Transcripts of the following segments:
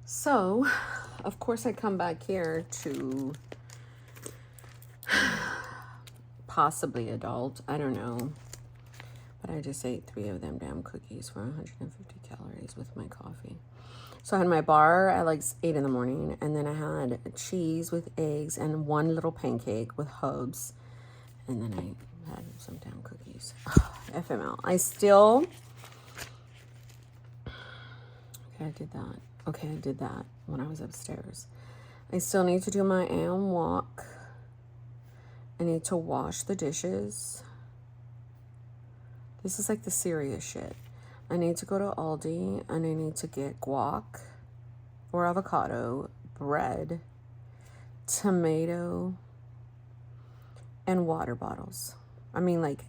So, of course, I come back here to possibly adult. I don't know. But I just ate 3 of them damn cookies for 150 calories with my coffee. So I had my bar at like 8 in the morning, and then I had cheese with eggs and 1 little pancake with hubs. And then I had some damn cookies. FML. I still... Okay, I did that. Okay, I did that when I was upstairs. I still need to do my AM walk. I need to wash the dishes. This is like the serious shit. I need to go to Aldi and I need to get guac or avocado, bread, tomato, and water bottles. I mean, like,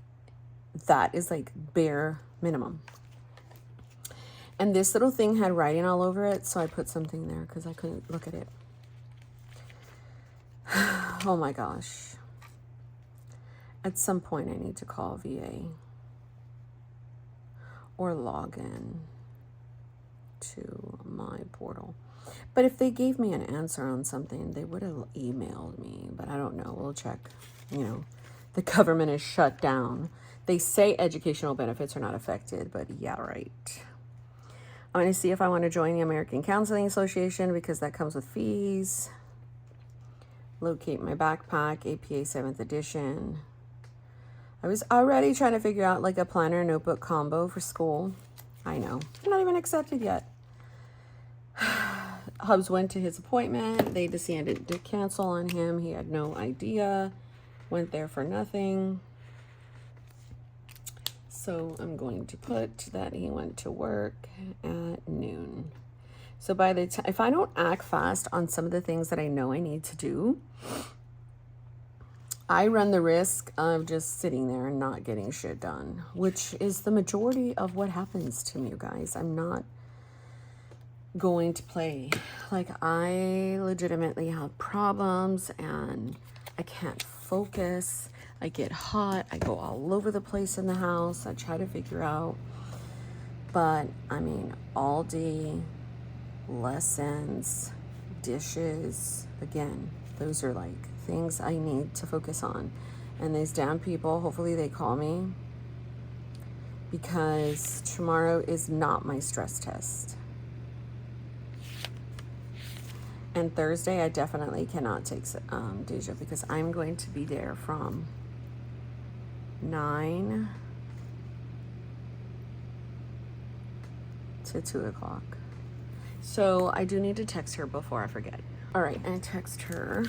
that is like bare minimum. And this little thing had writing all over it, so I put something there because I couldn't look at it. Oh my gosh. At some point, I need to call VA or log in to my portal. But if they gave me an answer on something, they would have emailed me. But I don't know. We'll check. You know, the government is shut down. They say educational benefits are not affected, but yeah, right. I'm going to see if I want to join the American Counseling Association because that comes with fees. Locate my backpack, APA 7th edition. I was already trying to figure out like a planner notebook combo for school. I know. I'm not even accepted yet. Hubs went to his appointment. They decided to cancel on him. He had no idea. Went there for nothing. So I'm going to put that he went to work at noon. So by the time, if I don't act fast on some of the things that I know I need to do, I run the risk of just sitting there and not getting shit done, which is the majority of what happens to me, you guys. I'm not going to play. Like, I legitimately have problems and I can't focus. I get hot. I go all over the place in the house. I try to figure out. But, I mean, Aldi, lessons, dishes, again, those are like things I need to focus on. And these damn people, hopefully they call me because tomorrow is not my stress test. And Thursday, I definitely cannot take Deja because I'm going to be there from 9 to 2 o'clock. So I do need to text her before I forget. All right, I text her.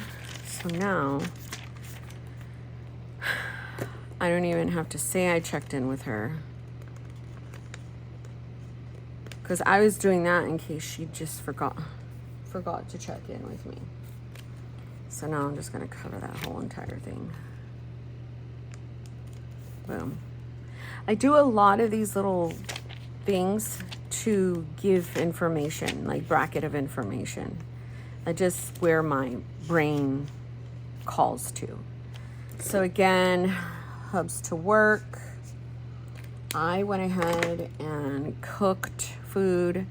So now I don't even have to say I checked in with her because I was doing that in case she just forgot to check in with me. So now I'm just going to cover that whole entire thing. Boom. I do a lot of these little things to give information, like bracket of information. I just where my brain calls to. So again, Hubs to work. I went ahead and cooked food,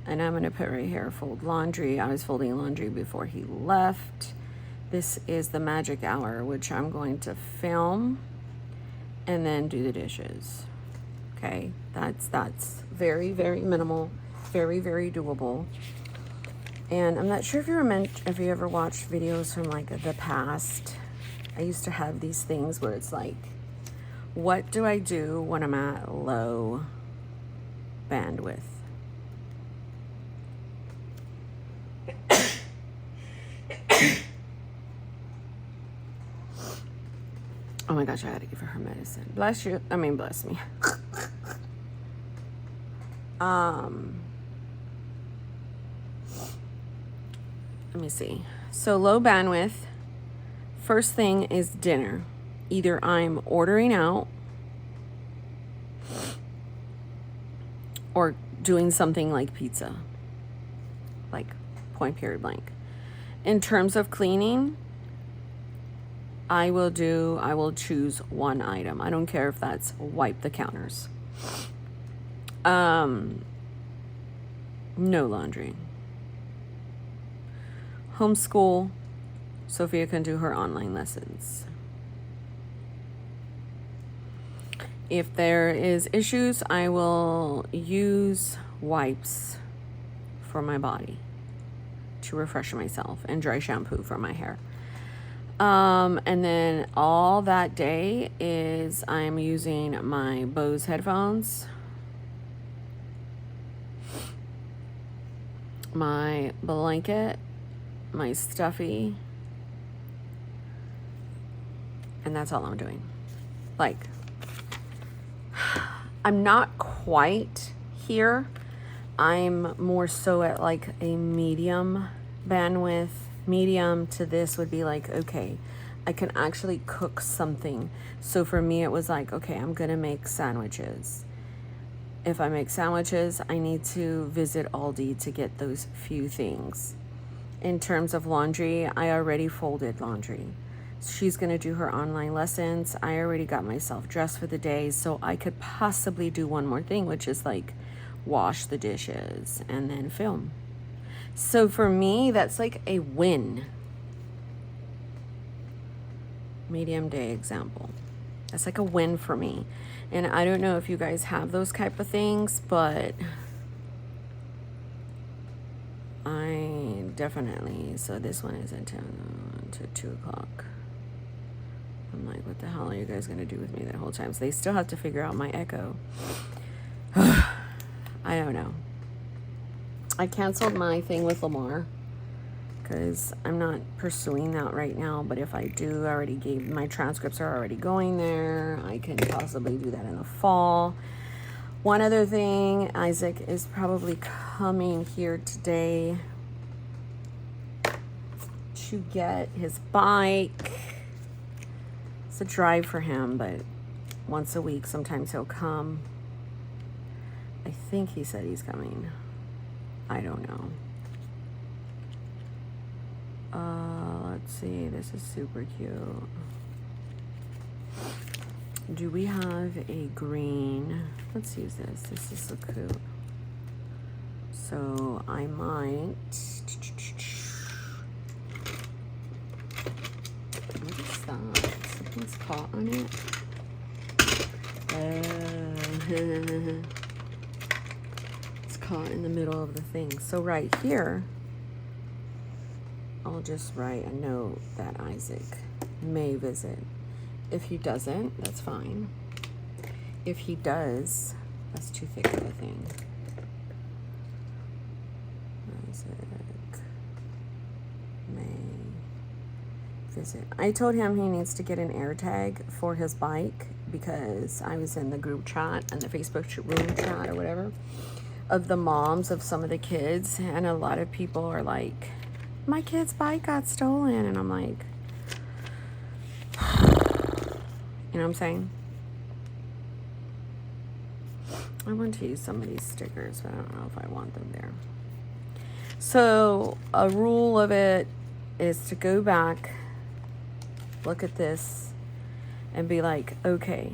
and I'm going to put right here, fold laundry. I was folding laundry before he left. This is the magic hour, which I'm going to film and then do the dishes. Okay, that's very, very minimal, very, very doable. And I'm not sure if you ever watched videos from like the past. I used to have these things where it's like, what do I do when I'm at low bandwidth? Oh my gosh, I had to give her medicine. Bless you. I mean, bless me. Let me see. So low bandwidth. First thing is dinner. Either I'm ordering out or doing something like pizza. Like, point period blank. In terms of cleaning, I will choose one item. I don't care if that's wipe the counters. No laundry. homeschool. Sophia can do her online lessons. If there is issues, I will use wipes for my body to refresh myself and dry shampoo for my hair. And then all that day is I'm using my Bose headphones, my blanket, my stuffy, and that's all I'm doing. Like, I'm not quite here. I'm more so at like a medium bandwidth. Medium to this would be like, okay, I can actually cook something. So for me, it was like, okay, I'm gonna make sandwiches. If I make sandwiches, I need to visit Aldi to get those few things. In terms of laundry, I already folded laundry. She's gonna do her online lessons. I already got myself dressed for the day, so I could possibly do one more thing, which is like wash the dishes and then film. So for me, that's like a win. Medium day example. That's like a win for me. And I don't know if you guys have those type of things, but I definitely, so this one is until 2 o'clock. I'm like, what the hell are you guys gonna do with me that whole time? So they still have to figure out my echo. I don't know. I canceled my thing with Lamar because I'm not pursuing that right now. But if I do, I already gave, my transcripts are already going there. I can possibly do that in the fall. One other thing, Isaac is probably coming here today to get his bike. It's a drive for him, but once a week, sometimes he'll come. I think he said he's coming. I don't know. Let's see. This is super cute. Do we have a green? Let's use this. This is so cute. So I might. What is that? Something's caught on it. Caught in the middle of the thing. So right here, I'll just write a note that Isaac may visit. If he doesn't, that's fine. If he does, that's too thick of a thing. Isaac may visit. I told him he needs to get an air tag for his bike because I was in the group chat and the Facebook room chat or whatever of the moms of some of the kids, and a lot of people are like, my kid's bike got stolen, and I'm like, you know what I'm saying? I want to use some of these stickers, but I don't know if I want them there. So a rule of it is to go back, look at this, and be like, okay,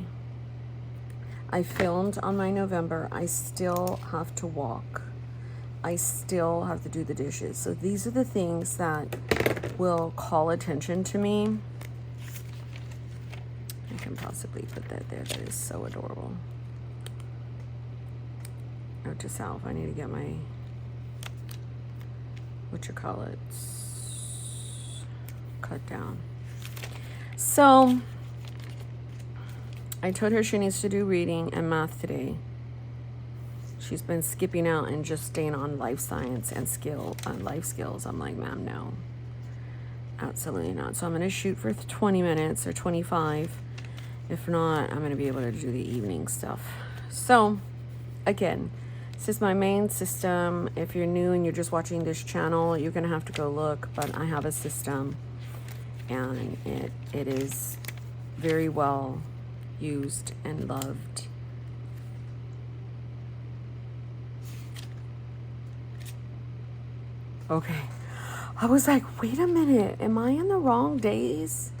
I filmed on my November. I still have to walk. I still have to do the dishes. So these are the things that will call attention to me. I can possibly put that there. That is so adorable. Note to self, I need to get my, cut down. So I told her she needs to do reading and math today. She's been skipping out and just staying on life science and life skills. I'm like, ma'am, no. Absolutely not. So I'm going to shoot for 20 minutes or 25. If not, I'm going to be able to do the evening stuff. So, again, this is my main system. If you're new and you're just watching this channel, you're going to have to go look. But I have a system, and it is very well used and loved. Okay. I was like, wait a minute, am I in the wrong days?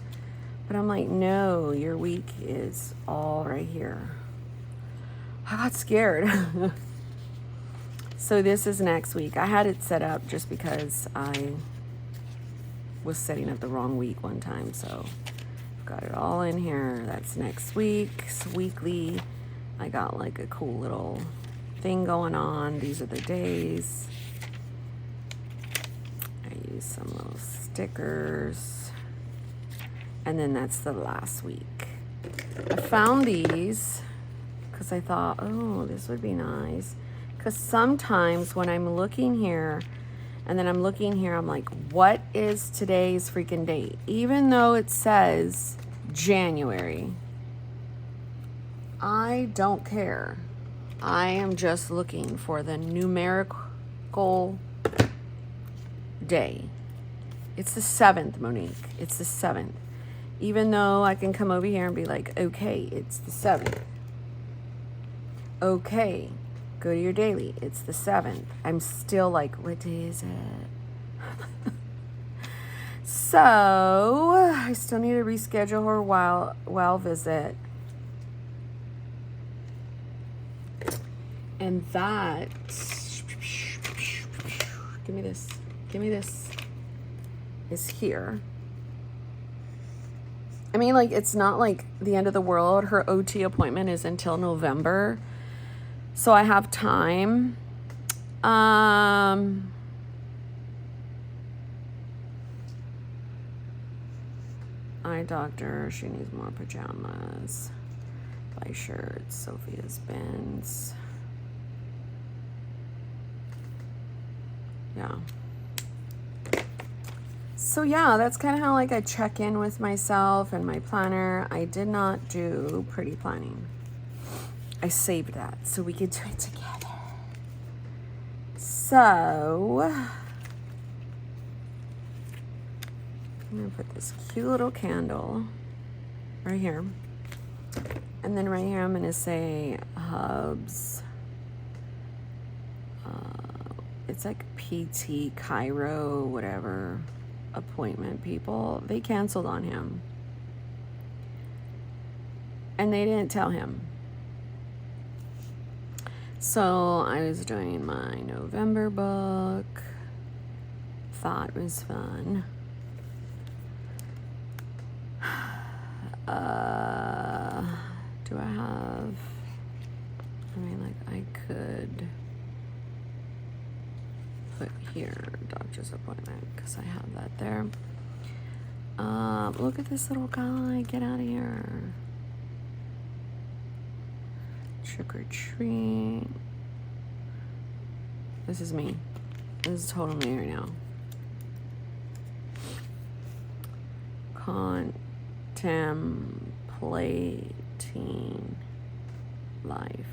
But I'm like, no, your week is all right here. I got scared. So this is next week. I had it set up just because I was setting up the wrong week one time, so got it all in here. That's next week's weekly. I got like a cool little thing going on. These are the days. I use some little stickers. And then that's the last week. I found these because I thought, oh, this would be nice. Because sometimes when I'm looking here and then I'm looking here, I'm like, what is today's freaking date? Even though it says January, I don't care. I am just looking for the numerical day. It's the 7th, Monique. It's the 7th. Even though I can come over here and be like, okay, it's the 7th. Okay, go to your daily. It's the 7th. I'm still like, what day is it? So, I still need to reschedule her well visit. And that, give me this, is here. I mean, like, it's not like the end of the world. Her OT appointment is until November. So I have time. Eye doctor, she needs more pajamas. Buy shirts, Sophia's bins. Yeah. So yeah, that's kind of how like I check in with myself and my planner. I did not do pretty planning. I saved that so we could do it together. So I'm gonna put this cute little candle right here. And then right here I'm gonna say Hubs. It's like PT, Cairo, whatever appointment people. They canceled on him. And they didn't tell him. So I was doing my November book. Thought it was fun. Do I have, I mean, like I could put here doctor's appointment because I have that there. Look at this little guy. Get out of here. Trick or treat. This is me. This is totally me right now. Contemplating life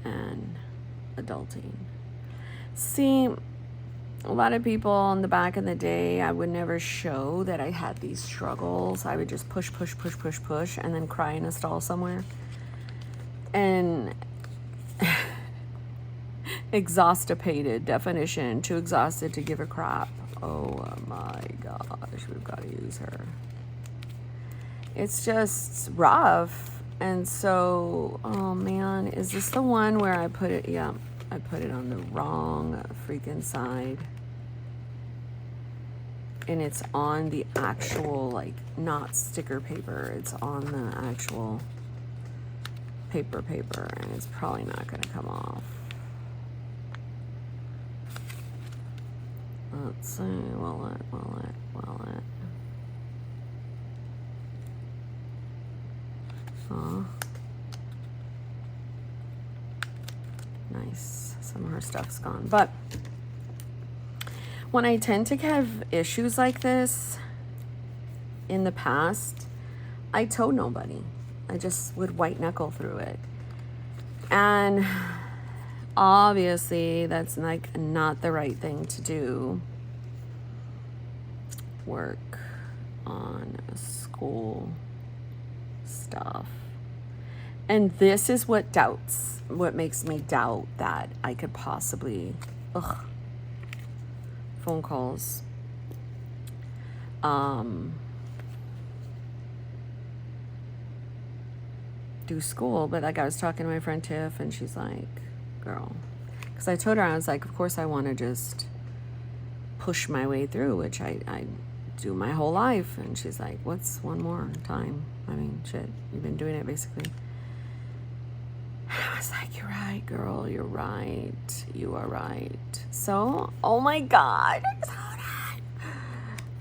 and adulting. See, a lot of people in the back in the day, I would never show that I had these struggles. I would just push, and then cry in a stall somewhere. And exhaustipated, definition, too exhausted to give a crap. Oh my gosh, we've got to use her. It's just rough. And so, oh man, is this the one where I put it? Yeah, I put it on the wrong freaking side. And it's on the actual, like, not sticker paper. It's on the actual paper, and it's probably not going to come off. Let's see, will it? Nice. Some of her stuff's gone. But when I tend to have issues like this in the past, I told nobody. I just would white knuckle through it. And obviously that's like not the right thing to do. Work on school stuff. And this is what makes me doubt that I could possibly, phone calls. Do school, but like I was talking to my friend Tiff, and she's like, girl, because I told her, I was like, of course I want to just push my way through, which I do my whole life. And she's like, what's one more time? I mean, shit, you've been doing it basically. I was like, you're right, girl, you're right. You are right. So, oh my God.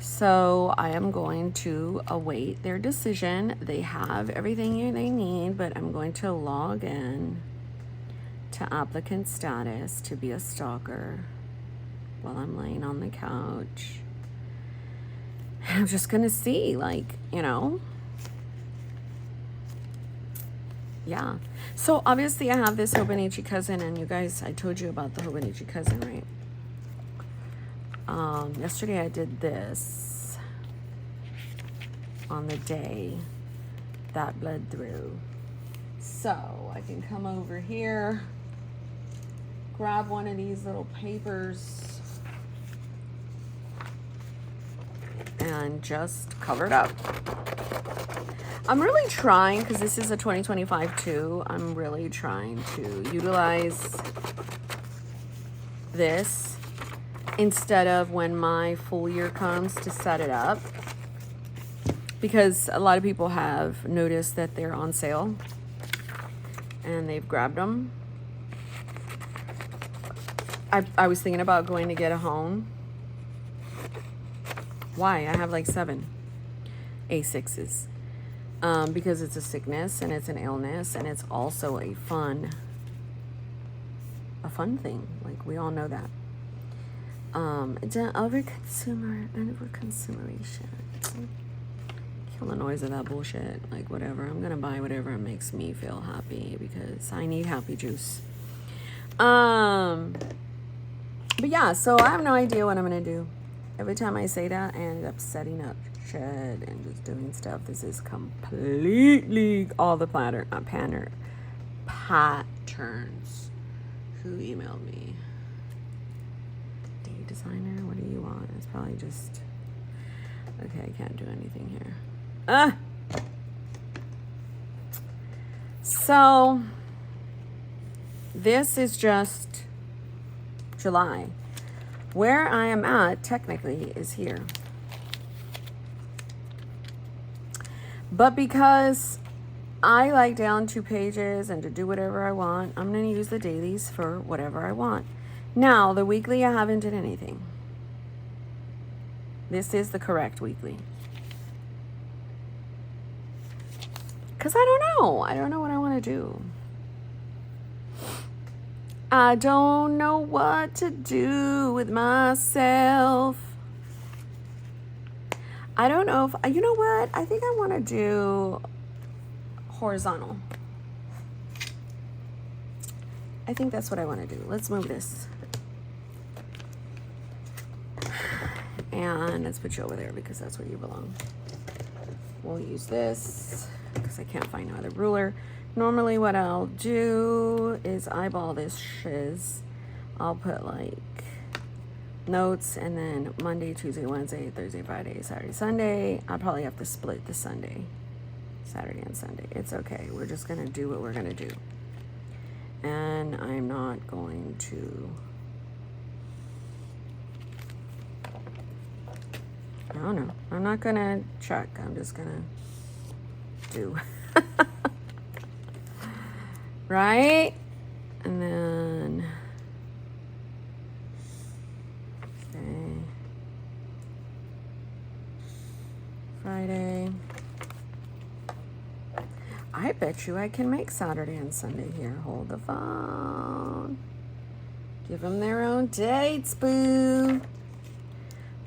So I am going to await their decision. They have everything they need, but I'm going to log in to applicant status to be a stalker while I'm laying on the couch. And I'm just going to see, like, you know. Yeah. So obviously I have this Hobonichi cousin, and you guys, I told you about the Hobonichi cousin, right? Yesterday I did this on the day that bled through. So I can come over here, grab one of these little papers, and just cover it up. I'm really trying, because this is a 2025 too, I'm really trying to utilize this instead of when my full year comes to set it up, because a lot of people have noticed that they're on sale and they've grabbed them. I was thinking about going to get a home. Why? I have like 7 A6s. Because it's a sickness and it's an illness, and it's also a fun thing. Like, we all know that. It's an overconsumeration. Kill the noise of that bullshit. Like, whatever. I'm gonna buy whatever makes me feel happy, because I need happy juice. But yeah, so I have no idea what I'm gonna do. Every time I say that, I end up setting up shit and just doing stuff. This is completely all the patterns. Who emailed me? Day designer, what do you want? It's probably just, okay, I can't do anything here. So this is just July. Where I am at technically is here. But because I like down 2 pages and to do whatever I want, I'm going to use the dailies for whatever I want. Now, the weekly, I haven't did anything. This is the correct weekly. Because I don't know. I don't know what I want to do. I don't know what to do with myself. I don't know if, you know what? I think I want to do horizontal. I think that's what I want to do. Let's move this. And let's put you over there, because that's where you belong. We'll use this because I can't find no other ruler. Normally what I'll do is eyeball this shiz. I'll put like notes, and then Monday, Tuesday, Wednesday, Thursday, Friday, Saturday, Sunday. I'll probably have to split the Sunday, Saturday and Sunday. It's okay. We're just going to do what we're going to do. And I'm not going to, I don't know. I'm not going to check. I'm just going to do. Right? And then, okay, Friday. I bet you I can make Saturday and Sunday here. Hold the phone. Give them their own dates, boo.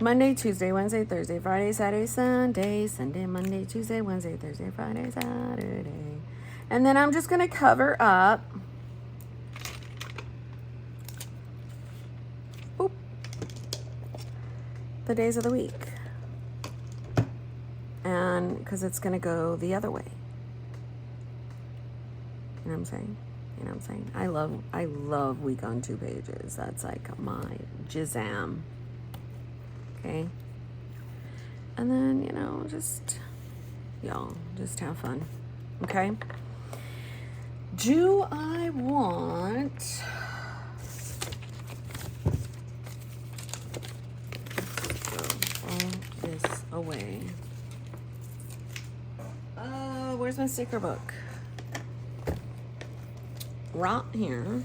Monday, Tuesday, Wednesday, Thursday, Friday, Saturday, Sunday. Sunday, Monday, Tuesday, Wednesday, Thursday, Friday, Saturday. And then I'm just going to cover up. Boop. The days of the week. And because it's going to go the other way. You know what I'm saying? You know what I'm saying? I love week on 2 pages. That's like my jizam. Okay? And then, you know, just, y'all, just have fun. Okay? Do I want away. Where's my sticker book? Right here.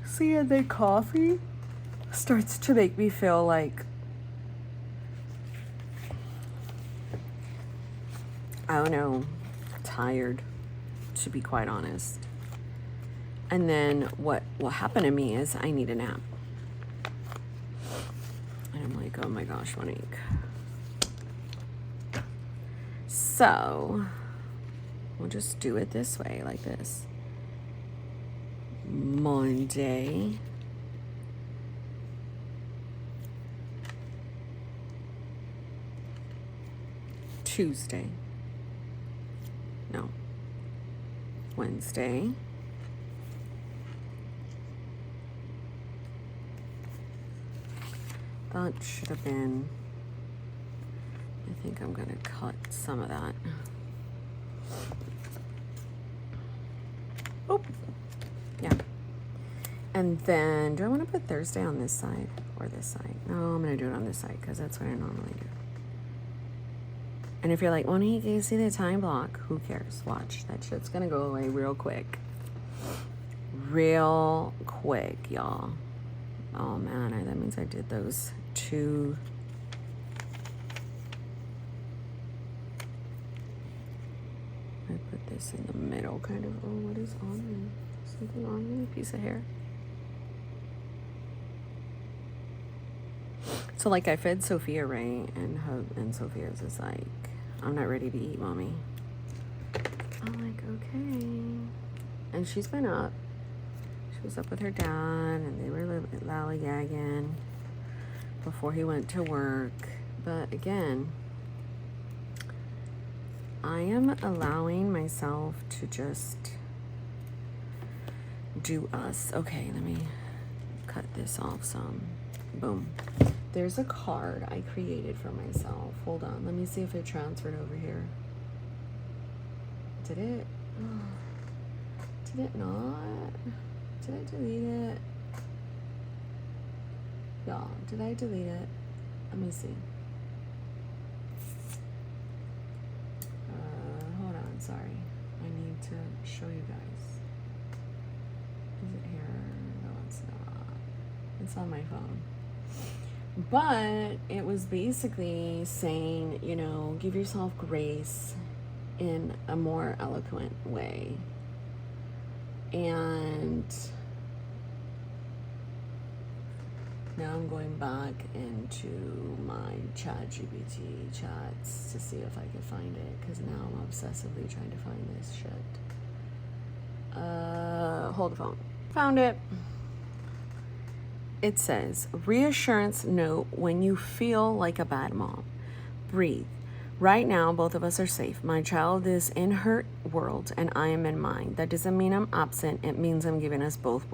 See, and then coffee starts to make me feel like, I don't know, tired, to be quite honest. And then what happened to me is I need a nap. And I'm like, oh my gosh, Monique. So we'll just do it this way, like this. Monday. Tuesday. No. Wednesday. That should have been, I think I'm gonna cut some of that. Oh, yeah. And then, do I want to put Thursday on this side or this side? No, I'm gonna do it on this side because that's what I normally do. And if you're like, Monique, you see the time block? Who cares? Watch, that shit's gonna go away real quick. Real quick, y'all. Oh man, that means I did those two. I put this in the middle, kind of. Oh, what is on me? Something on me? A piece of hair? So, like, I fed Sophia, right? And Sophia's is like, I'm not ready to eat, mommy. I'm like, okay. And she's been up. She was up with her dad, and they were lollygagging before he went to work. But again, I am allowing myself to just do us. Okay, let me cut this off some. Boom. There's a card I created for myself. Hold on. Let me see if it transferred over here. Did it? Oh, did it not? Did I delete it? Y'all, did I delete it? Let me see. Hold on, sorry. I need to show you guys. Is it here? No, it's not. It's on my phone. But it was basically saying, you know, give yourself grace in a more eloquent way. And now I'm going back into my ChatGPT chats to see if I can find it, because now I'm obsessively trying to find this shit. Hold the phone. Found it. It says, reassurance note when you feel like a bad mom. Breathe. Right now, both of us are safe. My child is in her world and I am in mine. That doesn't mean I'm absent. It means I'm giving us both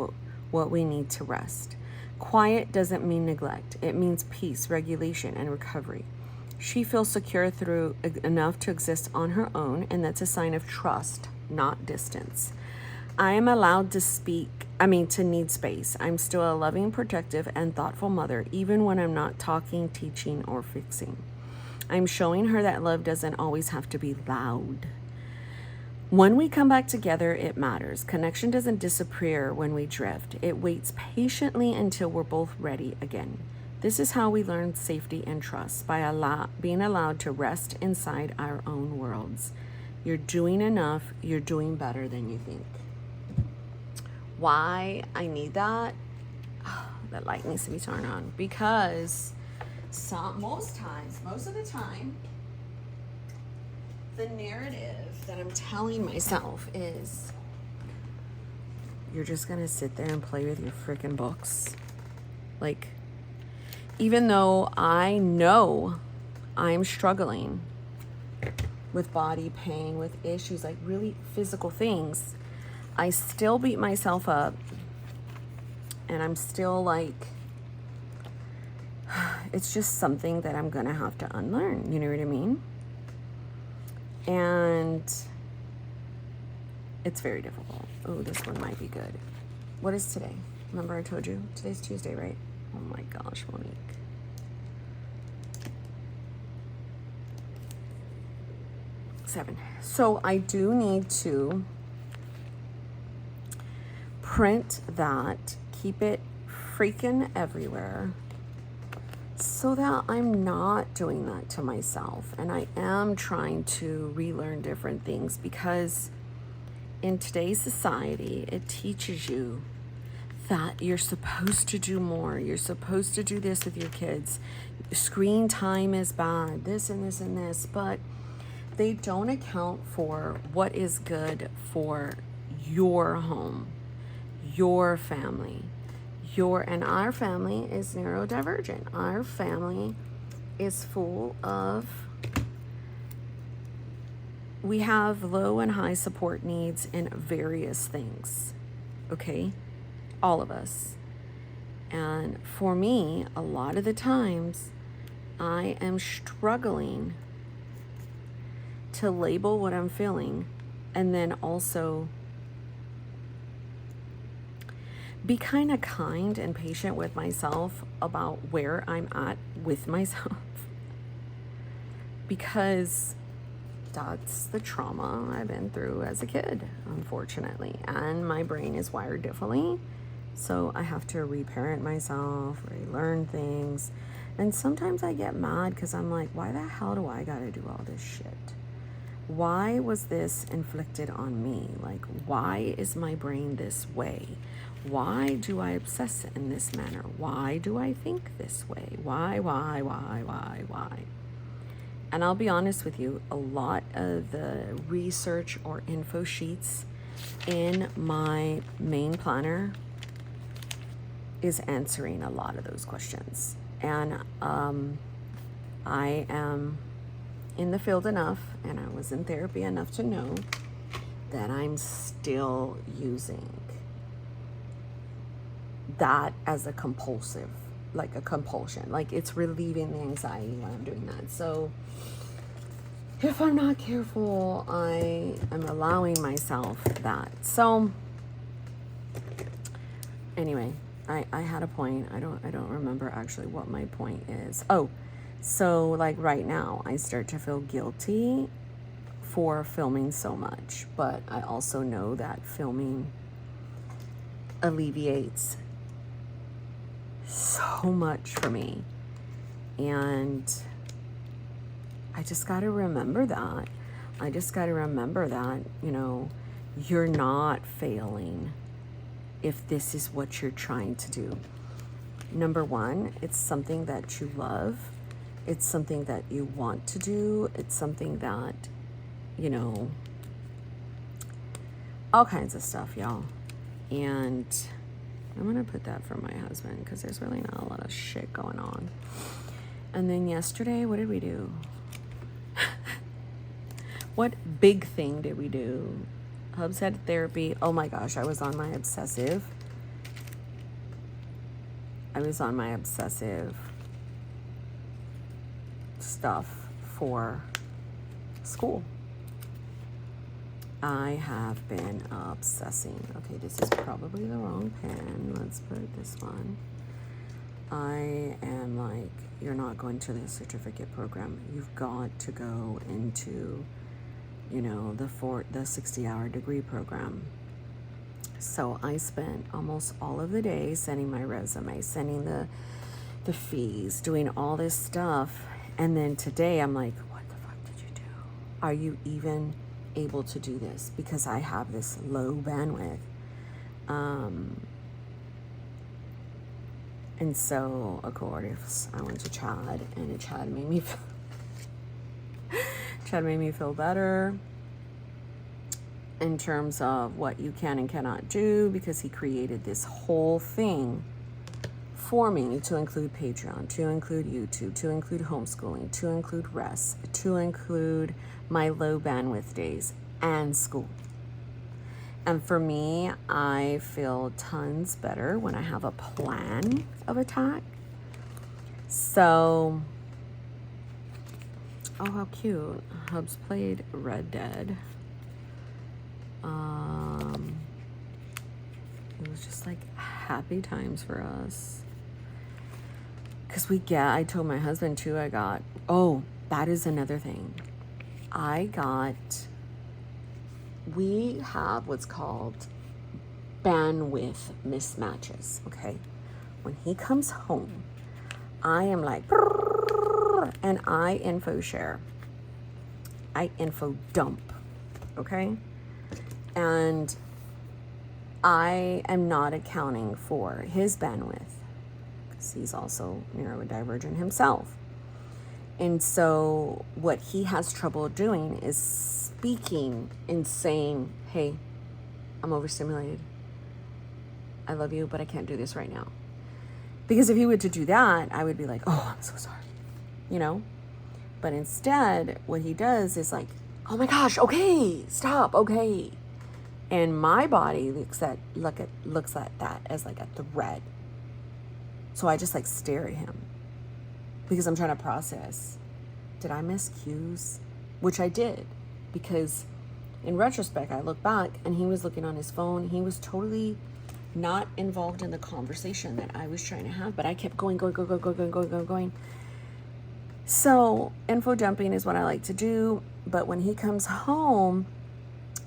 what we need to rest. Quiet doesn't mean neglect. It means peace, regulation, and recovery. She feels secure through enough to exist on her own, and that's a sign of trust, not distance. I am allowed to need space. I'm still a loving, protective, and thoughtful mother, even when I'm not talking, teaching, or fixing. I'm showing her that love doesn't always have to be loud. When we come back together, it matters. Connection doesn't disappear when we drift. It waits patiently until we're both ready again. This is how we learn safety and trust, by being allowed to rest inside our own worlds. You're doing enough. You're doing better than you think. Why I need that? Oh, that light needs to be turned on, because most of the time, the narrative that I'm telling myself is, you're just gonna sit there and play with your freaking books. Like, even though I know I'm struggling with body pain, with issues, like really physical things, I still beat myself up, and I'm still like, it's just something that I'm gonna have to unlearn, you know what I mean? And it's very difficult. Oh, this one might be good. What is today? Remember I told you? Today's Tuesday, right? Oh my gosh, Monique. Seven. So I do need to print that, keep it freaking everywhere, so that I'm not doing that to myself. And I am trying to relearn different things, because in today's society, it teaches you that you're supposed to do more. You're supposed to do this with your kids. Screen time is bad, this and this and this, but they don't account for what is good for your home, your family. And our family is neurodivergent. Our family is full of, we have low and high support needs in various things, okay? All of us. And for me, a lot of the times, I am struggling to label what I'm feeling, and then also be kind of kind and patient with myself about where I'm at with myself. Because that's the trauma I've been through as a kid, unfortunately. And my brain is wired differently. So I have to reparent myself, relearn things. And sometimes I get mad because I'm like, why the hell do I gotta do all this shit? Why was this inflicted on me? Like, why is my brain this way? Why do I obsess in this manner? Why do I think this way? Why? And I'll be honest with you, a lot of the research or info sheets in my main planner is answering a lot of those questions. And I am in the field enough, and I was in therapy enough to know that I'm still using that as a compulsion. Like, it's relieving the anxiety when I'm doing that. So if I'm not careful, I am allowing myself that. So anyway, I had a point. I don't remember actually what my point is. Oh, so like right now I start to feel guilty for filming so much, but I also know that filming alleviates so much for me. And I just got to remember that. You know, you're not failing if this is what you're trying to do. Number one, it's something that you love. It's something that you want to do. It's something that, you know, all kinds of stuff, y'all. And I'm going to put that for my husband because there's really not a lot of shit going on. And then yesterday, what did we do? What big thing did we do? Hubs had therapy. Oh my gosh, I was on my obsessive stuff for school. I have been obsessing. Okay, this is probably the wrong pen. Let's put this one. I am like, you're not going to the certificate program. You've got to go into, you know, the 60-hour degree program. So I spent almost all of the day sending my resume, sending the fees, doing all this stuff. And then today I'm like, what the fuck did you do? Are you even able to do this? Because I have this low bandwidth. And so, of course, I went to Chad, and Chad made me feel better in terms of what you can and cannot do, because he created this whole thing for me to include Patreon, to include YouTube, to include homeschooling, to include rest, to include my low bandwidth days and school. And for me, I feel tons better when I have a plan of attack. So, oh, how cute. Hubs played Red Dead. It was just like happy times for us. because I told my husband too, that is another thing. We have what's called bandwidth mismatches, okay? When he comes home, I am like, and I info share. I info dump, okay? And I am not accounting for his bandwidth because he's also neurodivergent himself. And so what he has trouble doing is speaking and saying, hey, I'm overstimulated. I love you, but I can't do this right now. Because if he were to do that, I would be like, oh, I'm so sorry, But instead, what he does is like, oh my gosh, okay, stop, okay. And my body looks at that as like a threat. So I just like stare at him because I'm trying to process. Did I miss cues? Which I did, because in retrospect, I look back and he was looking on his phone. He was totally not involved in the conversation that I was trying to have, but I kept going. So info dumping is what I like to do. But when he comes home,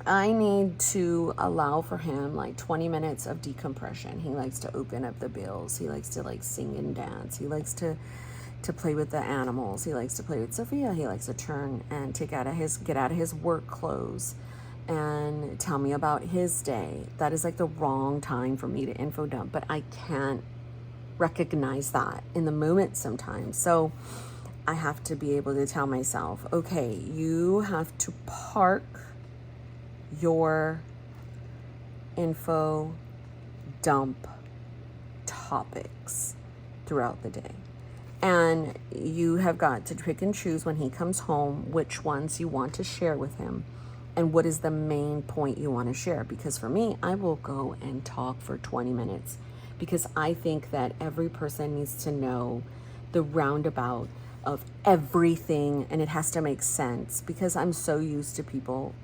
I need to allow for him like 20 minutes of decompression. He likes to open up the bills. He likes to like sing and dance. He likes to play with the animals. He likes to play with Sophia. He likes to turn and get out of his work clothes and tell me about his day. That is like the wrong time for me to info dump, but I can't recognize that in the moment sometimes. So I have to be able to tell myself, okay, you have to park your info dump topics throughout the day. And you have got to pick and choose when he comes home which ones you want to share with him and what is the main point you want to share. Because for me, I will go and talk for 20 minutes because I think that every person needs to know the roundabout of everything, and it has to make sense because I'm so used to people.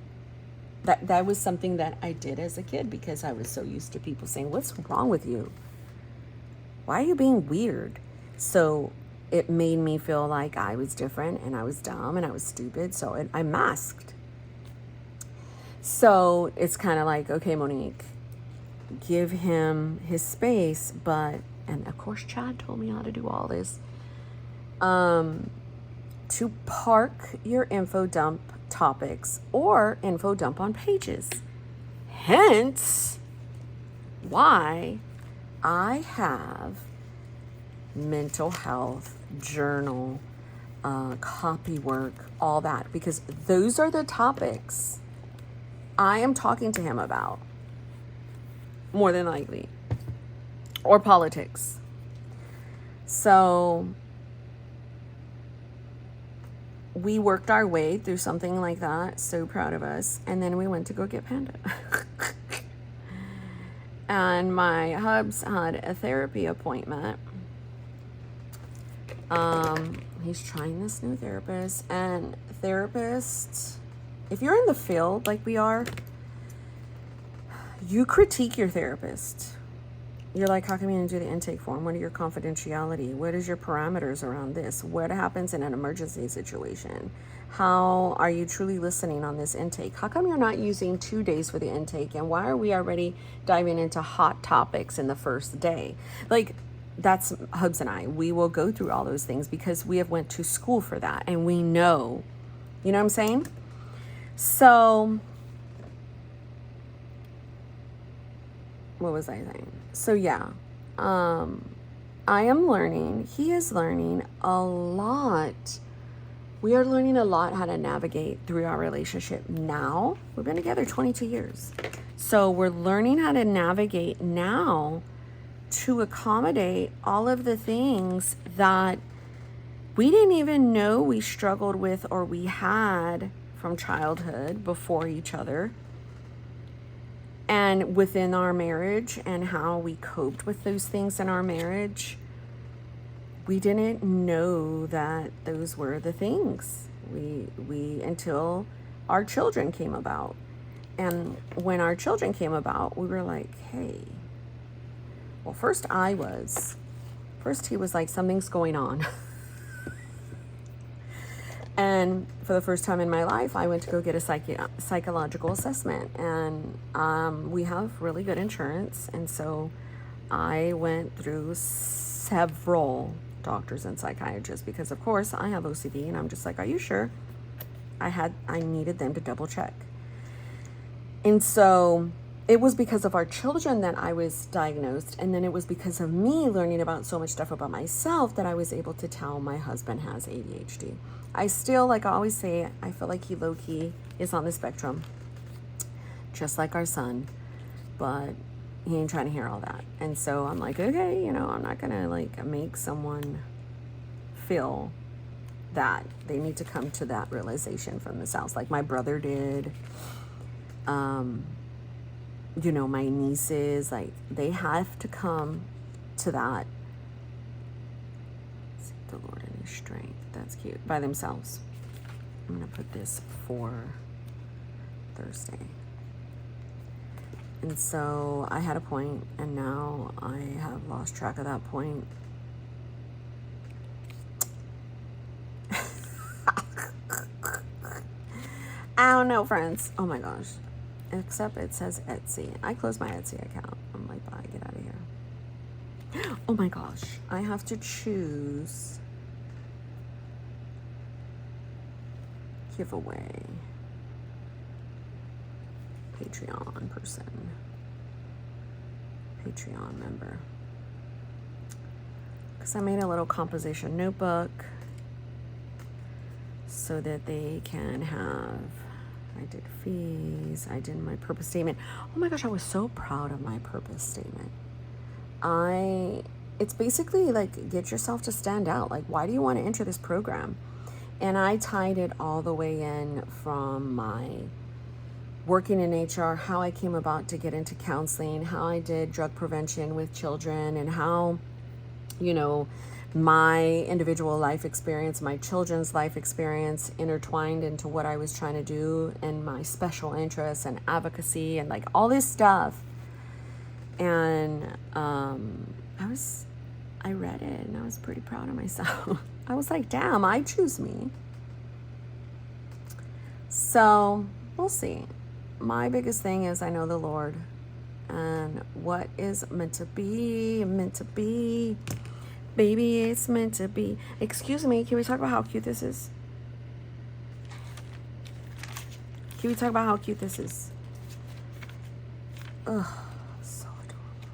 That was something that I did as a kid because I was so used to people saying, what's wrong with you? Why are you being weird? So it made me feel like I was different and I was dumb and I was stupid. So I masked. So it's kind of like, okay, Monique, give him his space. And of course, Chad told me how to do all this. To park your info dump topics or info dump on pages. Hence why I have mental health, journal, copy work, all that, because those are the topics I am talking to him about, more than likely, or politics. So we worked our way through something like that. So proud of us. And then we went to go get Panda. And my hubs had a therapy appointment. He's trying this new therapist. And therapists, if you're in the field like we are, you critique your therapist. You're like, how come you didn't do the intake form? What are your confidentiality? What is your parameters around this? What happens in an emergency situation? How are you truly listening on this intake? How come you're not using 2 days for the intake? And why are we already diving into hot topics in the first day? Like, that's Hubs and I. We will go through all those things because we have went to school for that. And we know, you know what I'm saying? So, what was I saying? So yeah, I am learning. He is learning a lot. We are learning a lot how to navigate through our relationship now. We've been together 22 years. So we're learning how to navigate now to accommodate all of the things that we didn't even know we struggled with or we had from childhood before each other. And within our marriage and how we coped with those things in our marriage, we didn't know that those were the things. We until our children came about. And when our children came about, we were like, hey, well, first I was First, he was like, something's going on. And for the first time in my life, I went to go get a psychological assessment. And we have really good insurance. And so I went through several doctors and psychiatrists because, of course, I have OCD. And I'm just like, are you sure? I needed them to double check. And so it was because of our children that I was diagnosed. And then it was because of me learning about so much stuff about myself that I was able to tell my husband has ADHD. I still, like I always say, I feel like he low-key is on the spectrum, just like our son, but he ain't trying to hear all that. And so I'm like, okay, you know, I'm not gonna like make someone feel that. They need to come to that realization from themselves, like my brother did. You know, my nieces, like they have to come to that. Seek the Lord in His strength. That's cute. By themselves. I'm gonna put this for Thursday. And so I had a point, and now I have lost track of that point. I don't know, friends. Oh my gosh. Except it says Etsy. I closed my Etsy account. I'm like, bye, get out of here. Oh my gosh. I have to choose giveaway. Patreon person. Patreon member. Because I made a little composition notebook so that they can have, I did fees, I did my purpose statement. Oh my gosh, I was so proud of my purpose statement. It's basically like, get yourself to stand out. Like, why do you want to enter this program? And I tied it all the way in from my working in HR, how I came about to get into counseling, how I did drug prevention with children, and how, you know, my individual life experience, my children's life experience intertwined into what I was trying to do and my special interests and advocacy and like all this stuff. And I read it and I was pretty proud of myself. I was like, damn, I choose me. So we'll see. My biggest thing is I know the Lord, and what is meant to be, baby, it's meant to be. Excuse me, can we talk about how cute this is? Can we talk about how cute this is? Ugh, so adorable.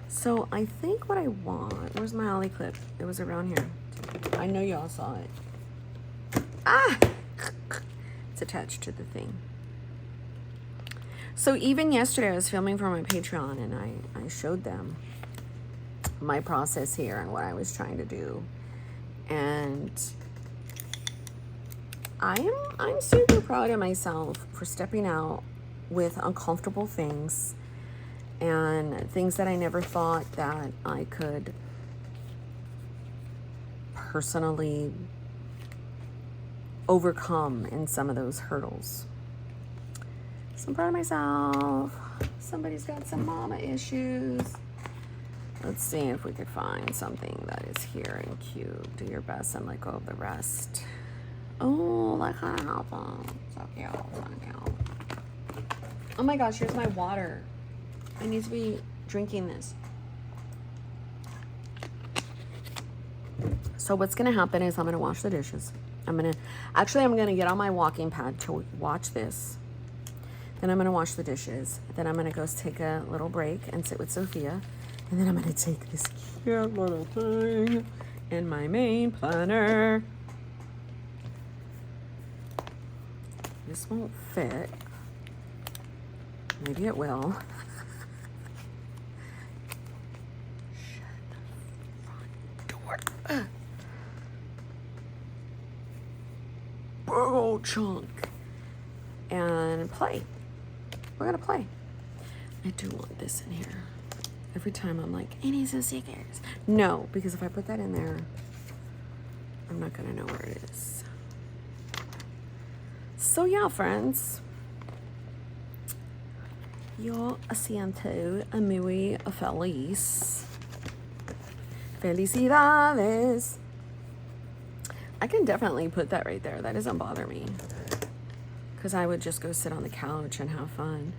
So I think what I want, where's my ollie clip? It was around here. I know y'all saw it. Ah! It's attached to the thing. So even yesterday I was filming for my Patreon and I showed them my process here and what I was trying to do. And I'm super proud of myself for stepping out with uncomfortable things and things that I never thought that I could personally overcome in some of those hurdles. So I'm proud of myself. Somebody's got some mama issues. Let's see if we could find something that is here and cute. Do your best and let go of the rest. Oh, that kind of helpful. So cute. So cute. Oh my gosh, here's my water. I need to be drinking this. So what's going to happen is I'm going to wash the dishes. I'm going to get on my walking pad to watch this. Then I'm going to wash the dishes. Then I'm going to go take a little break and sit with Sophia. And then I'm going to take this cute little thing in my main planner. This won't fit. Maybe it will. Shut the front door. Big old chunk. And play. We're going to play. I do want this in here. Every time I'm like, it needs some stickers. No, because if I put that in there, I'm not going to know where it is. So yeah, friends. Yo siento muy feliz Felicidades. I can definitely put that right there. That doesn't bother me. Because I would just go sit on the couch and have fun.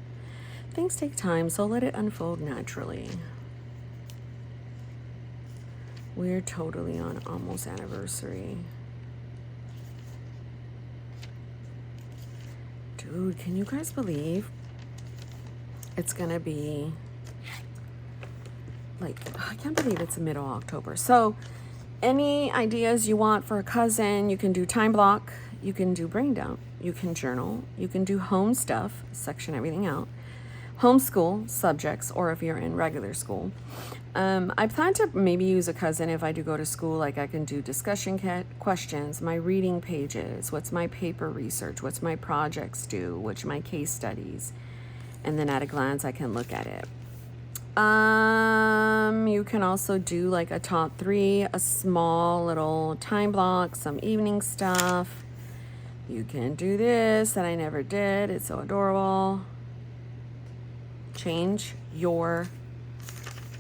Things take time, so let it unfold naturally. We're totally on almost anniversary. Dude, can you guys believe it's gonna be like, I can't believe it's the middle of October. So any ideas you want for a cousin, you can do time block, you can do brain dump, you can journal, you can do home stuff, section everything out, homeschool subjects, or if you're in regular school. I plan to maybe use a cousin if I do go to school. Like I can do discussion questions, my reading pages, what's my paper research, what's my projects due, what's my case studies, and then at a glance I can look at it. You can also do like a top 3, a small little time block, some evening stuff. You can do this that I never did. It's so adorable. Change your,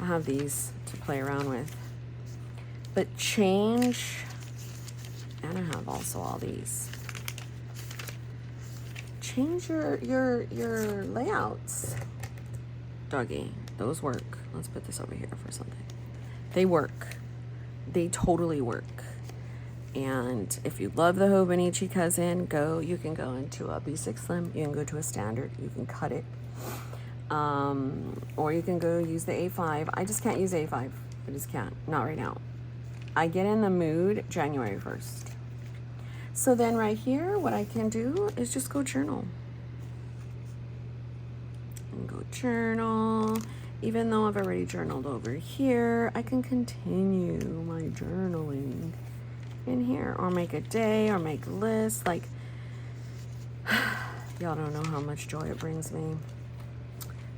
I have these to play around with, but change, and I have also all these. Change your layouts, doggy. Those work. Let's put this over here for something. They work. They totally work. And if you love the Hobonichi cousin, you can go into a B6Slim. You can go to a standard. You can cut it. Or you can go use the A5. I just can't use A5. I just can't. Not right now. I get in the mood January 1st. So then right here, what I can do is just go journal. And go journal. Even though I've already journaled over here, I can continue my journaling in here, or make a day, or make a list. Like, y'all don't know how much joy it brings me.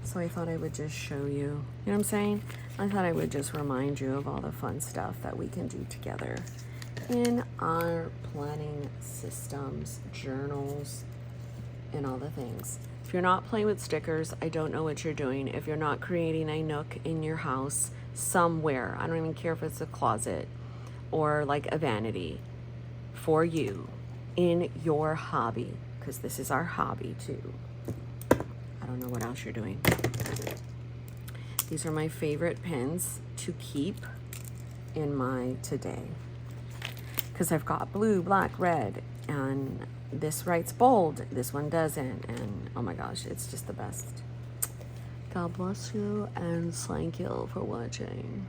So I thought I would just show you. You know what I'm saying? I thought I would just remind you of all the fun stuff that we can do together in our planning systems, journals, and all the things. If you're not playing with stickers, I don't know what you're doing. If you're not creating a nook in your house somewhere, I don't even care if it's a closet or like a vanity, for you in your hobby, because this is our hobby too. I don't know what else you're doing. These are my favorite pens to keep in my today, because I've got blue, black, red, and this writes bold, this one doesn't, and oh my gosh, it's just the best. God bless you, and thank you for watching.